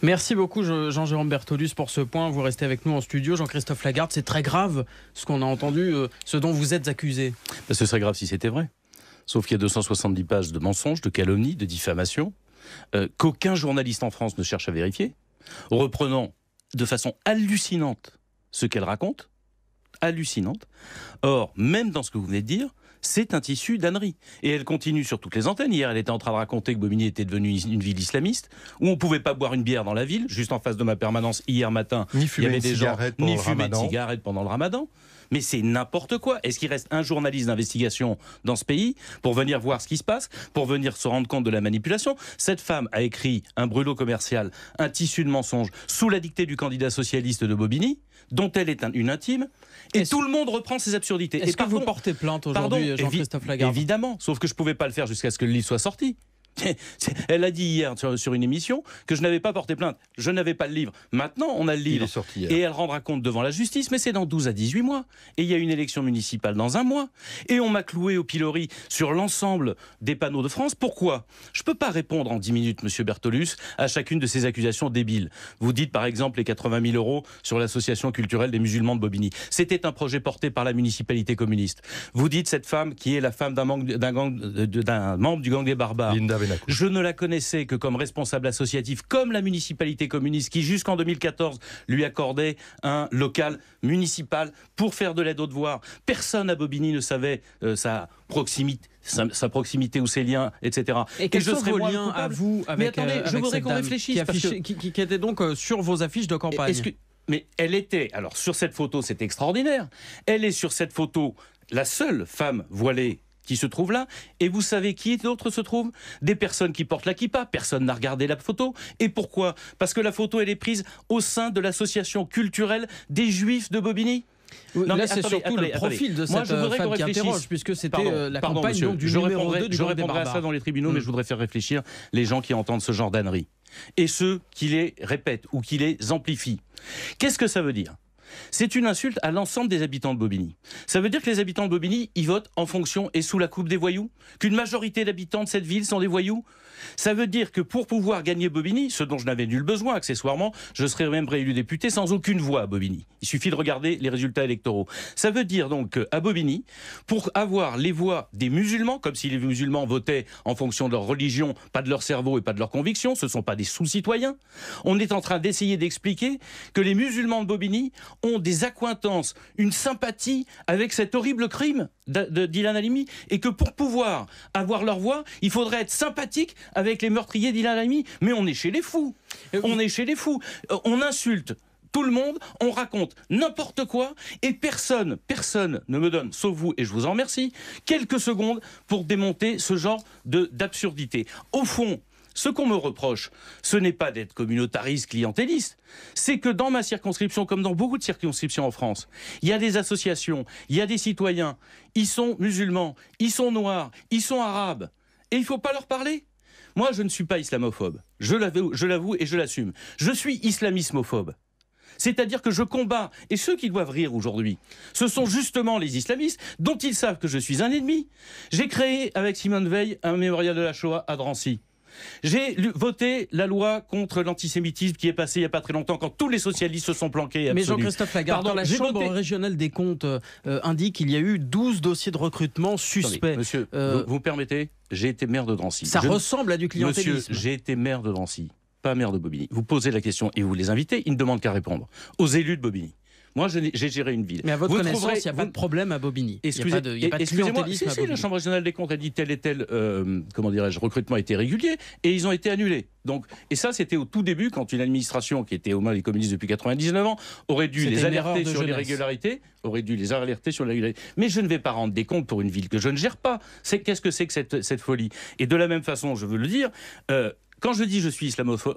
Merci beaucoup Jean-Jérôme Bertolus pour ce point. Vous restez avec nous en studio. Jean-Christophe Lagarde, c'est très grave ce qu'on a entendu, ce dont vous êtes accusé. Ce serait grave si c'était vrai. Sauf qu'il y a 270 pages de mensonges, de calomnies, de diffamations, qu'aucun journaliste en France ne cherche à vérifier, reprenant de façon hallucinante ce qu'elle raconte. Hallucinante. Or, même dans ce que vous venez de dire, c'est un tissu d'ânerie. Et elle continue sur toutes les antennes. Hier, elle était en train de raconter que Bobigny était devenue une ville islamiste, où on ne pouvait pas boire une bière dans la ville. Juste en face de ma permanence, hier matin, il y avait des gens ni fumer de cigarettes pendant le ramadan. Mais c'est n'importe quoi. Est-ce qu'il reste un journaliste d'investigation dans ce pays pour venir voir ce qui se passe, pour venir se rendre compte de la manipulation? Cette femme a écrit un brûlot commercial, un tissu de mensonges, sous la dictée du candidat socialiste de Bobigny, dont elle est une intime, et tout le monde reprend ces absurdités. Est-ce que vous portez plainte aujourd'hui, Jean-Christophe Lagarde? Évidemment, sauf que je ne pouvais pas le faire jusqu'à ce que le livre soit sorti. Elle a dit hier sur une émission que je n'avais pas porté plainte. Je n'avais pas le livre. Maintenant, on a le livre. Il est sorti hier. Et elle rendra compte devant la justice, mais c'est dans 12 à 18 mois. Et il y a une élection municipale dans un mois. Et on m'a cloué au pilori sur l'ensemble des panneaux de France. Pourquoi? Je ne peux pas répondre en 10 minutes, monsieur Bertolus, à chacune de ces accusations débiles. Vous dites par exemple les 80 000 € sur l'association culturelle des musulmans de Bobigny. C'était un projet porté par la municipalité communiste. Vous dites cette femme qui est la femme d'un membre du gang des barbares. Je ne la connaissais que comme responsable associatif, comme la municipalité communiste qui, jusqu'en 2014, lui accordait un local municipal pour faire de l'aide aux devoirs. Personne à Bobigny ne savait sa proximité ou ses liens, etc. Et quels sont vos liens à vous avec, je voudrais qu'on réfléchisse. Qui était donc sur vos affiches de campagne. Mais elle était, alors sur cette photo, c'est extraordinaire, elle est sur cette photo la seule femme voilée qui se trouve là, et vous savez qui d'autre se trouve? Des personnes qui portent la kippa. Personne n'a regardé la photo. Et pourquoi? Parce que la photo, elle est prise au sein de l'association culturelle des Juifs de Bobigny. Non, là, c'est surtout le profil de cette femme qui interroge, puisque c'était la campagne donc, du numéro 2 du Je gang des répondrai à barbares. ça dans les tribunaux, mais je voudrais faire réfléchir les gens qui entendent ce genre d'âneries. Et ceux qui les répètent ou qui les amplifient. Qu'est-ce que ça veut dire? C'est une insulte à l'ensemble des habitants de Bobigny. Ça veut dire que les habitants de Bobigny, ils votent en fonction et sous la coupe des voyous? Qu'une majorité d'habitants de cette ville sont des voyous? Ça veut dire que pour pouvoir gagner Bobigny, ce dont je n'avais nul besoin accessoirement, je serais même réélu député sans aucune voix à Bobigny. Il suffit de regarder les résultats électoraux. Ça veut dire donc qu'à Bobigny, pour avoir les voix des musulmans, comme si les musulmans votaient en fonction de leur religion, pas de leur cerveau et pas de leurs convictions, ce ne sont pas des sous-citoyens, on est en train d'essayer d'expliquer que les musulmans de Bobigny ont des accointances, une sympathie avec cet horrible crime d'Ilan Halimi, et que pour pouvoir avoir leur voix, il faudrait être sympathique avec les meurtriers d'Ilan Halimi. Mais on est chez les fous. On est chez les fous. On insulte tout le monde, on raconte n'importe quoi, et personne ne me donne, sauf vous, et je vous en remercie, quelques secondes pour démonter ce genre d'absurdité. Au fond, ce qu'on me reproche, ce n'est pas d'être communautariste, clientéliste. C'est que dans ma circonscription, comme dans beaucoup de circonscriptions en France, il y a des associations, il y a des citoyens, ils sont musulmans, ils sont noirs, ils sont arabes. Et il ne faut pas leur parler. Moi, je ne suis pas islamophobe. Je l'avoue et je l'assume. Je suis islamismophobe. C'est-à-dire que je combats, et ceux qui doivent rire aujourd'hui, ce sont justement les islamistes dont ils savent que je suis un ennemi. J'ai créé avec Simone Veil un mémorial de la Shoah à Drancy. J'ai voté la loi contre l'antisémitisme qui est passée il n'y a pas très longtemps, quand tous les socialistes se sont planqués. Mais Jean-Christophe Lagarde, la Chambre régionale des comptes indique qu'il y a eu 12 dossiers de recrutement suspects. Attendez, monsieur, vous me permettez? J'ai été maire de Drancy. Ça ressemble à du clientélisme. Monsieur, j'ai été maire de Drancy, pas maire de Bobigny. Vous posez la question et vous les invitez, ils ne demandent qu'à répondre. Aux élus de Bobigny. Moi, j'ai géré une ville. Mais à votre connaissance, il n'y a pas de problème à Bobigny. Il n'y a pas de clientélisme à Bobigny. La Chambre régionale des comptes a dit tel et tel recrutement était régulier, et ils ont été annulés. Donc, et ça, c'était au tout début, quand une administration qui était aux mains des communistes depuis 99 ans aurait dû les alerter sur les régularités. Mais je ne vais pas rendre des comptes pour une ville que je ne gère pas. Qu'est-ce que c'est que cette folie? Et de la même façon, je veux le dire, quand je dis je suis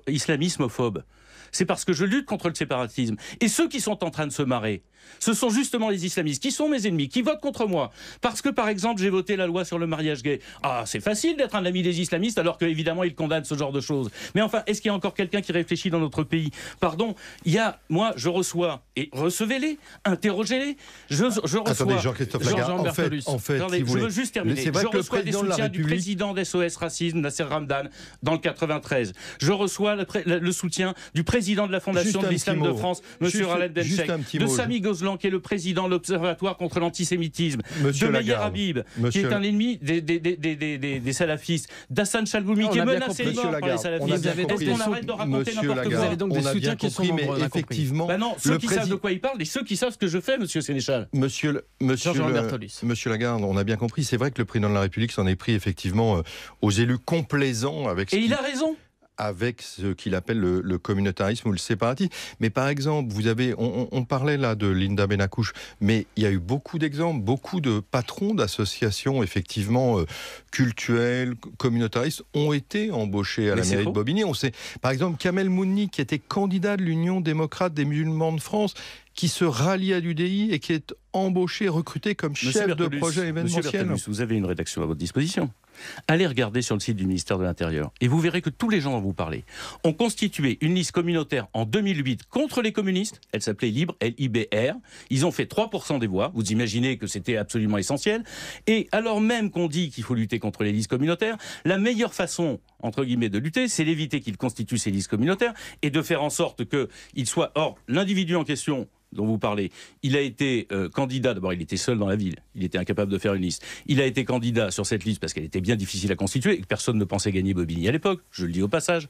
islamismophobe, c'est parce que je lutte contre le séparatisme. Et ceux qui sont en train de se marrer, ce sont justement les islamistes, qui sont mes ennemis, qui votent contre moi. Parce que, par exemple, j'ai voté la loi sur le mariage gay. Ah, c'est facile d'être un ami des islamistes, alors qu'évidemment, ils condamnent ce genre de choses. Mais enfin, est-ce qu'il y a encore quelqu'un qui réfléchit dans notre pays? Pardon, moi, je reçois, et recevez-les, interrogez-les. Je reçois... Attendez, Jean-Christophe Lagarde, en fait, attendez, si je veux juste terminer. C'est vrai Je que le reçois des président de la soutiens du République... président d'SOS Racisme, Nasser Ramdan, dans le 93. Je reçois le soutien du président de la Fondation de l'Islam de France, M. Raled Benchek, de Sami Gozlan, qui est le président de l'Observatoire contre l'antisémitisme, de Meyer Habib, qui est un ennemi des salafistes, d'Hassan Chalgoumi, qui est menacé de mort par les salafistes. Est-ce qu'on arrête de raconter n'importe quoi? Vous avez donc des soutiens qui sont nombreux, mais effectivement... ceux qui savent de quoi ils parlent et ceux qui savent ce que je fais, monsieur Sénéchal. Monsieur Lagarde, on a bien compris. C'est vrai que le président de la République s'en est pris effectivement aux élus complaisants avec... Et il a raison. Avec ce qu'il appelle le communautarisme ou le séparatisme. Mais par exemple, on parlait là de Linda Benakouche, mais il y a eu beaucoup d'exemples, beaucoup de patrons d'associations effectivement cultuelles, communautaristes ont été embauchés à la mairie de Bobigny. On sait, par exemple, Kamel Mouni, qui était candidat de l'Union démocrate des musulmans de France, qui se rallie à l'UDI et qui est embauché, recruté comme chef de projet événementiel. Monsieur Bertolus, vous avez une rédaction à votre disposition. Allez regarder sur le site du ministère de l'Intérieur et vous verrez que tous les gens dont vous parlez ont constitué une liste communautaire en 2008 contre les communistes. Elle s'appelait Libre, L-I-B-R. Ils ont fait 3% des voix. Vous imaginez que c'était absolument essentiel. Et alors même qu'on dit qu'il faut lutter contre les listes communautaires, la meilleure façon, entre guillemets, de lutter, c'est d'éviter qu'ils constituent ces listes communautaires et de faire en sorte qu'ils soient... Or, l'individu en question dont vous parlez, il a été candidat, d'abord il était seul dans la ville, il était incapable de faire une liste, il a été candidat sur cette liste parce qu'elle était bien difficile à constituer et que personne ne pensait gagner Bobigny à l'époque, je le dis au passage,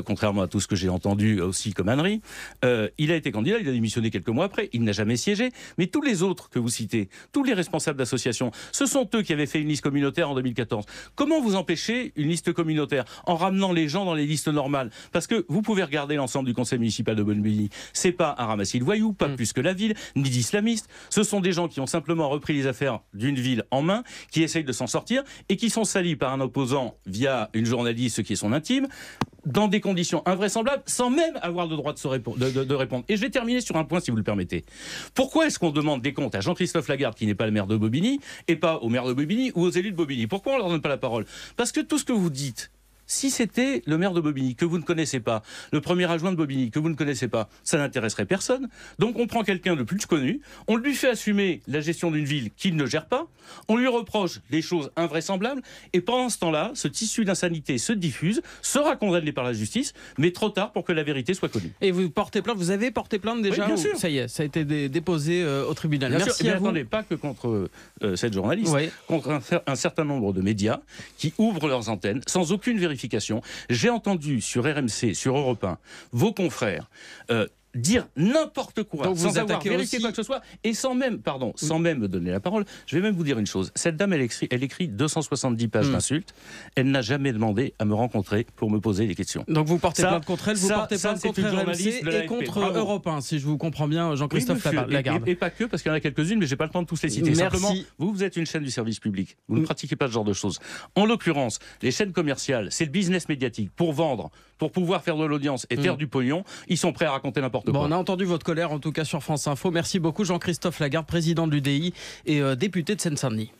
contrairement à tout ce que j'ai entendu aussi comme ânerie. Il a été candidat, il a démissionné quelques mois après, il n'a jamais siégé, mais tous les autres que vous citez, tous les responsables d'associations, ce sont eux qui avaient fait une liste communautaire en 2014. Comment vous empêchez une liste communautaire en ramenant les gens dans les listes normales? Parce que vous pouvez regarder l'ensemble du conseil municipal de Bobigny, c'est pas un ramassis de voyous, pas plus que la ville, ni d'islamistes. Ce sont des gens qui ont simplement repris les affaires d'une ville en main, qui essayent de s'en sortir et qui sont salis par un opposant via une journaliste qui est son intime, dans des conditions invraisemblables, sans même avoir le droit de répondre. Et je vais terminer sur un point, si vous le permettez. Pourquoi est-ce qu'on demande des comptes à Jean-Christophe Lagarde, qui n'est pas le maire de Bobigny, et pas au maire de Bobigny ou aux élus de Bobigny? Pourquoi on ne leur donne pas la parole? Parce que tout ce que vous dites, si c'était le maire de Bobigny, que vous ne connaissez pas, le premier adjoint de Bobigny, que vous ne connaissez pas, ça n'intéresserait personne. Donc on prend quelqu'un de plus connu, on lui fait assumer la gestion d'une ville qu'il ne gère pas, on lui reproche des choses invraisemblables, et pendant ce temps-là, ce tissu d'insanité se diffuse, sera condamné par la justice, mais trop tard pour que la vérité soit connue. Et vous portez plainte, vous avez porté plainte déjà? Oui, bien sûr. Ça y est, ça a été déposé au tribunal. Bien Merci sûr. à vous. Attendez, pas que contre cette journaliste, Oui. contre un certain nombre de médias qui ouvrent leurs antennes sans aucune vérification. J'ai entendu sur RMC, sur Europe 1, vos confrères dire n'importe quoi, donc sans avoir vérifié quoi que ce soit, et sans même me donner la parole. Je vais même vous dire une chose. Cette dame, elle écrit 270 pages d'insultes. Elle n'a jamais demandé à me rencontrer pour me poser des questions. Donc vous portez plainte contre elle, vous portez plainte contre RMC et contre Europe 1, si je vous comprends bien, Jean-Christophe Lagarde. Et pas que, parce qu'il y en a quelques-unes, mais j'ai pas le temps de tous les citer. Merci. Simplement, vous êtes une chaîne du service public. Vous ne pratiquez pas ce genre de choses. En l'occurrence, les chaînes commerciales, c'est le business médiatique. Pour vendre, pour pouvoir faire de l'audience et faire du pognon, ils sont prêts à raconter n'importe quoi. On a entendu votre colère, en tout cas sur France Info. Merci beaucoup Jean-Christophe Lagarde, président de l'UDI et député de Seine-Saint-Denis.